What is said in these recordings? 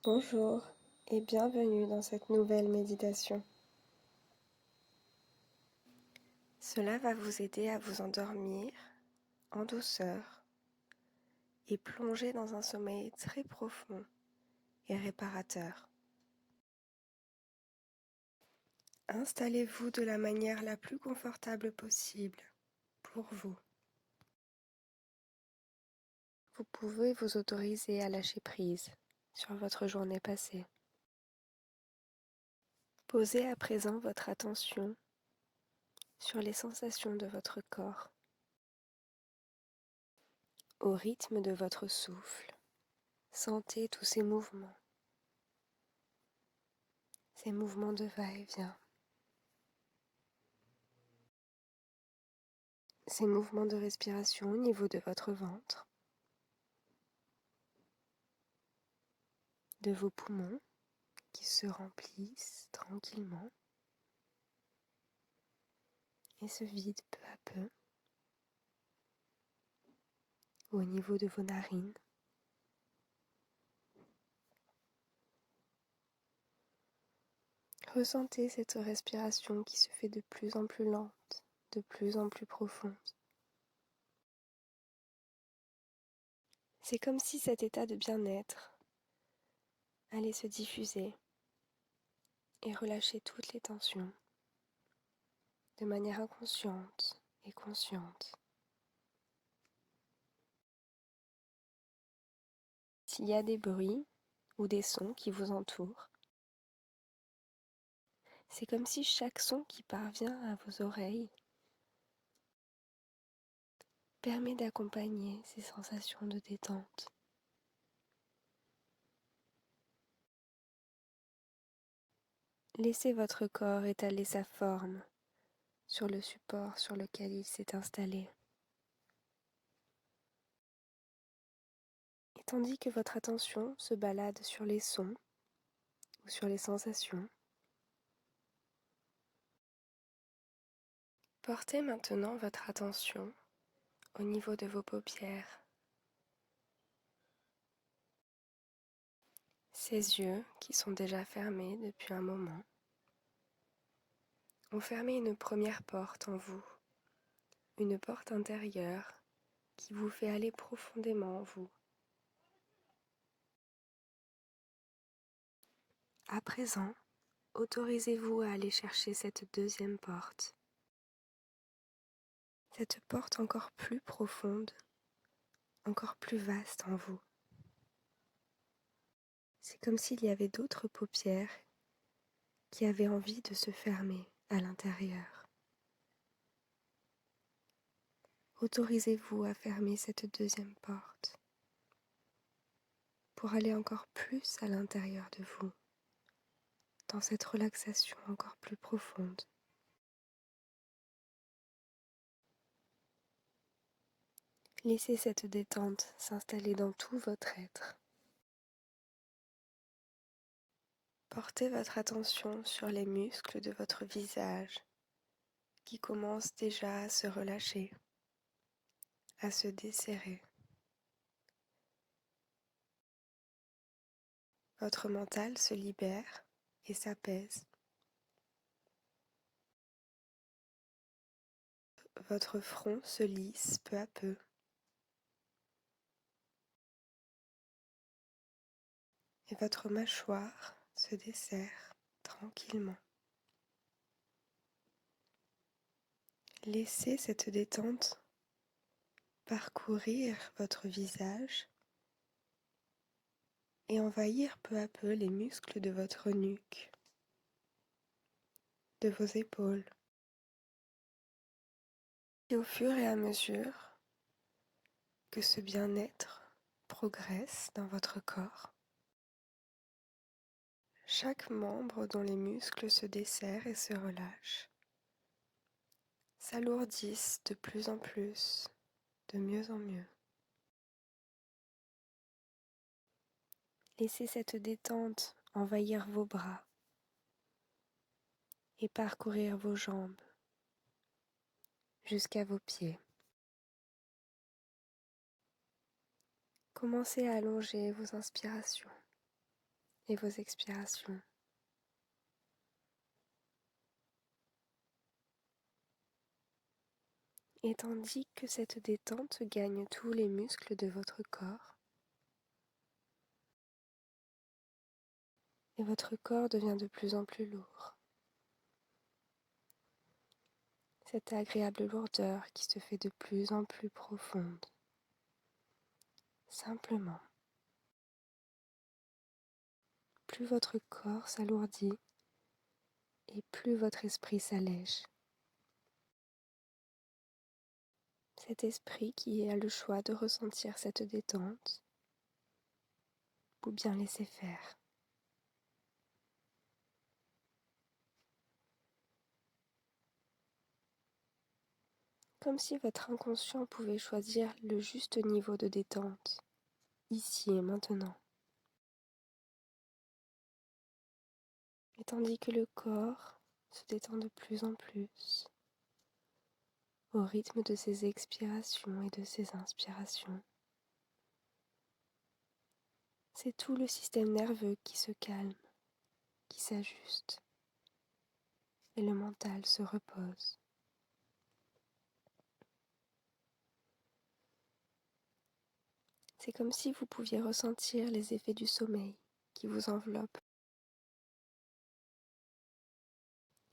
Bonjour et bienvenue dans cette nouvelle méditation. Cela va vous aider à vous endormir en douceur et plonger dans un sommeil très profond et réparateur. Installez-vous de la manière la plus confortable possible pour vous. Vous pouvez vous autoriser à lâcher prise sur votre journée passée. Posez à présent votre attention sur les sensations de votre corps, au rythme de votre souffle. Sentez tous ces mouvements de va-et-vient, ces mouvements de respiration au niveau de votre ventre, de vos poumons qui se remplissent tranquillement et se vident peu à peu, au niveau de vos narines. Ressentez cette respiration qui se fait de plus en plus lente, de plus en plus profonde. C'est comme si cet état de bien-être allait se diffuser et relâcher toutes les tensions de manière inconsciente et consciente. S'il y a des bruits ou des sons qui vous entourent, c'est comme si chaque son qui parvient à vos oreilles permet d'accompagner ces sensations de détente. Laissez votre corps étaler sa forme sur le support sur lequel il s'est installé. Et tandis que votre attention se balade sur les sons ou sur les sensations, portez maintenant votre attention au niveau de vos paupières. Ces yeux, qui sont déjà fermés depuis un moment, ont fermé une première porte en vous, une porte intérieure qui vous fait aller profondément en vous. À présent, autorisez-vous à aller chercher cette deuxième porte. Cette porte encore plus profonde, encore plus vaste en vous. C'est comme s'il y avait d'autres paupières qui avaient envie de se fermer à l'intérieur. Autorisez-vous à fermer cette deuxième porte pour aller encore plus à l'intérieur de vous, dans cette relaxation encore plus profonde. Laissez cette détente s'installer dans tout votre être. Portez votre attention sur les muscles de votre visage qui commencent déjà à se relâcher, à se desserrer. Votre mental se libère et s'apaise. Votre front se lisse peu à peu. Et votre mâchoire se desserre tranquillement. Laissez cette détente parcourir votre visage et envahir peu à peu les muscles de votre nuque, de vos épaules. Et au fur et à mesure que ce bien-être progresse dans votre corps, chaque membre dont les muscles se desserrent et se relâchent s'alourdissent de plus en plus, de mieux en mieux. Laissez cette détente envahir vos bras et parcourir vos jambes jusqu'à vos pieds. Commencez à allonger vos inspirations et vos expirations. Et tandis que cette détente gagne tous les muscles de votre corps, et votre corps devient de plus en plus lourd. Cette agréable lourdeur qui se fait de plus en plus profonde. Simplement, plus votre corps s'alourdit et plus votre esprit s'allège. Cet esprit qui a le choix de ressentir cette détente ou bien laisser faire. Comme si votre inconscient pouvait choisir le juste niveau de détente, ici et maintenant. Et tandis que le corps se détend de plus en plus, au rythme de ses expirations et de ses inspirations, c'est tout le système nerveux qui se calme, qui s'ajuste, et le mental se repose. C'est comme si vous pouviez ressentir les effets du sommeil qui vous enveloppe.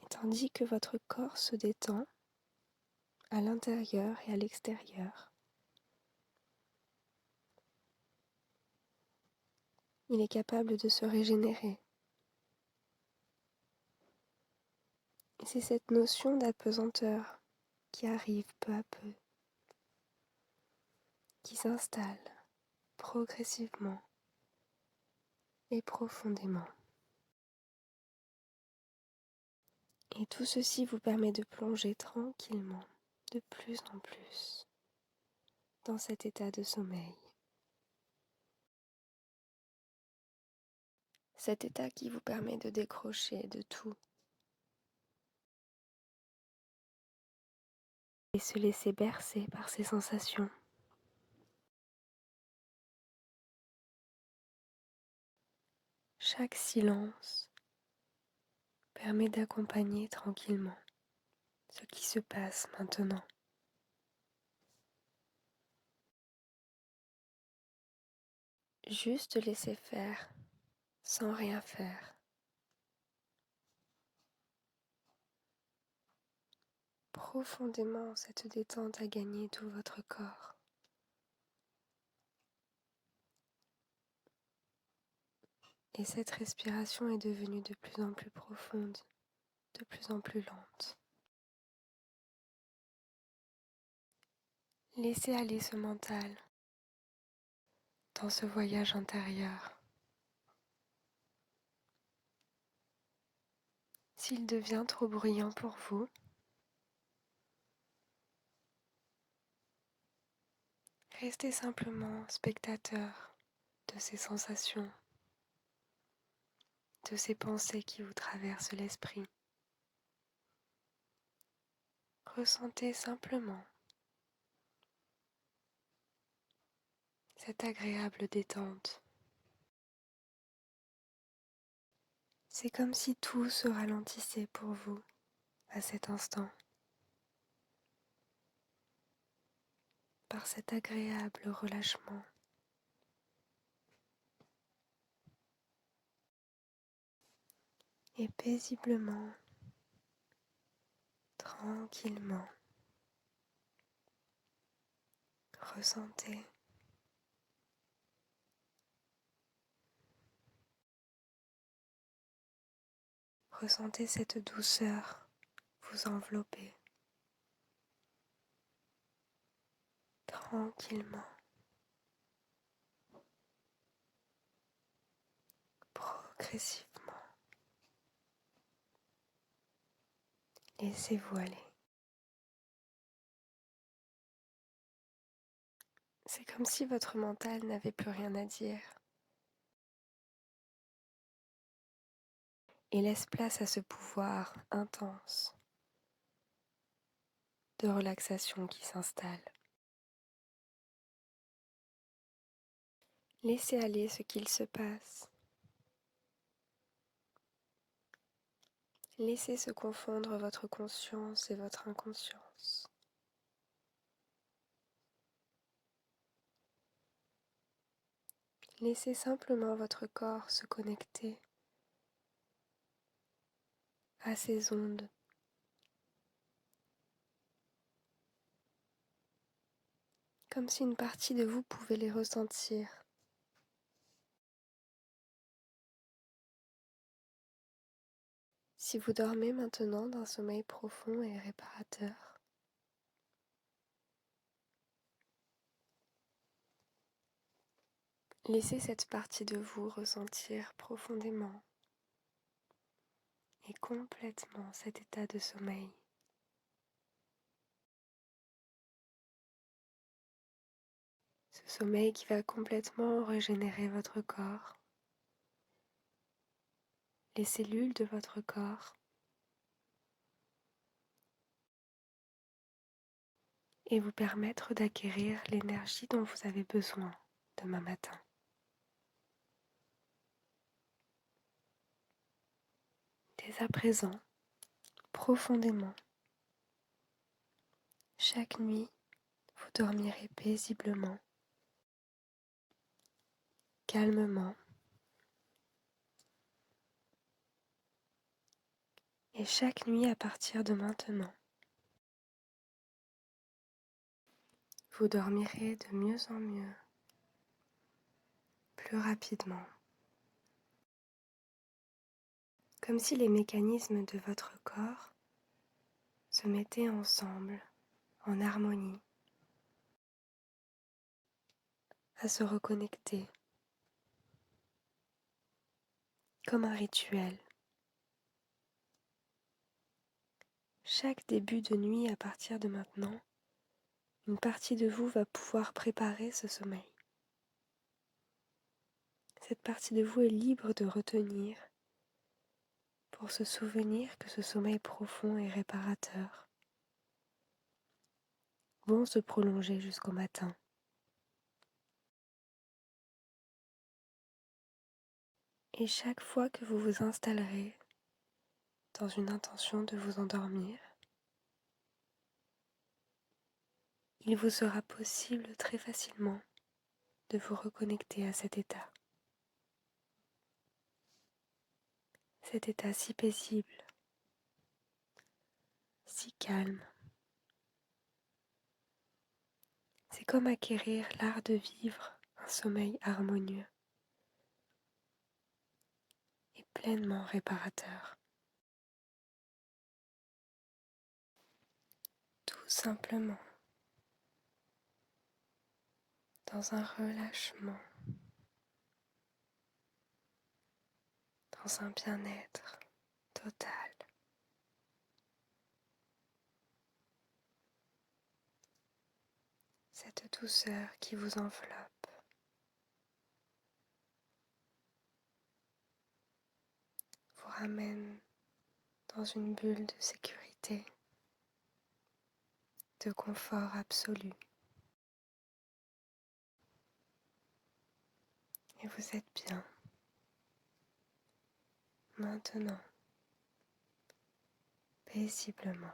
Et tandis que votre corps se détend à l'intérieur et à l'extérieur, il est capable de se régénérer. Et c'est cette notion d'apesanteur qui arrive peu à peu, qui s'installe progressivement et profondément. Et tout ceci vous permet de plonger tranquillement, de plus en plus, dans cet état de sommeil. Cet état qui vous permet de décrocher de tout et se laisser bercer par ces sensations. Chaque silence permet d'accompagner tranquillement ce qui se passe maintenant. Juste laisser faire, sans rien faire. Profondément, cette détente a gagné tout votre corps. Et cette respiration est devenue de plus en plus profonde, de plus en plus lente. Laissez aller ce mental dans ce voyage intérieur. S'il devient trop bruyant pour vous, restez simplement spectateur de ces sensations, de ces pensées qui vous traversent l'esprit. Ressentez simplement cette agréable détente. C'est comme si tout se ralentissait pour vous à cet instant, par cet agréable relâchement. Et paisiblement, tranquillement, ressentez Ressentez cette douceur vous envelopper tranquillement, progressivement. Laissez-vous aller. C'est comme si votre mental n'avait plus rien à dire et laisse place à ce pouvoir intense de relaxation qui s'installe. Laissez aller ce qu'il se passe Laissez se confondre votre conscience et votre inconscience. Laissez simplement votre corps se connecter à ces ondes. Comme si une partie de vous pouvait les ressentir. Si vous dormez maintenant d'un sommeil profond et réparateur, laissez cette partie de vous ressentir profondément et complètement cet état de sommeil. Ce sommeil qui va complètement régénérer votre corps, les cellules de votre corps, et vous permettre d'acquérir l'énergie dont vous avez besoin demain matin. Dès à présent, profondément, chaque nuit, vous dormirez paisiblement, calmement, et chaque nuit à partir de maintenant, vous dormirez de mieux en mieux, plus rapidement, comme si les mécanismes de votre corps se mettaient ensemble, en harmonie, à se reconnecter, comme un rituel. Chaque début de nuit à partir de maintenant, une partie de vous va pouvoir préparer ce sommeil. Cette partie de vous est libre de retenir pour se souvenir que ce sommeil profond et réparateur vont se prolonger jusqu'au matin. Et chaque fois que vous vous installerez dans une intention de vous endormir, il vous sera possible très facilement de vous reconnecter à cet état si paisible, si calme. C'est comme acquérir l'art de vivre un sommeil harmonieux et pleinement réparateur. Tout simplement dans un relâchement, dans un bien-être total. Cette douceur qui vous enveloppe vous ramène dans une bulle de sécurité, de confort absolu. Et vous êtes bien, maintenant, paisiblement.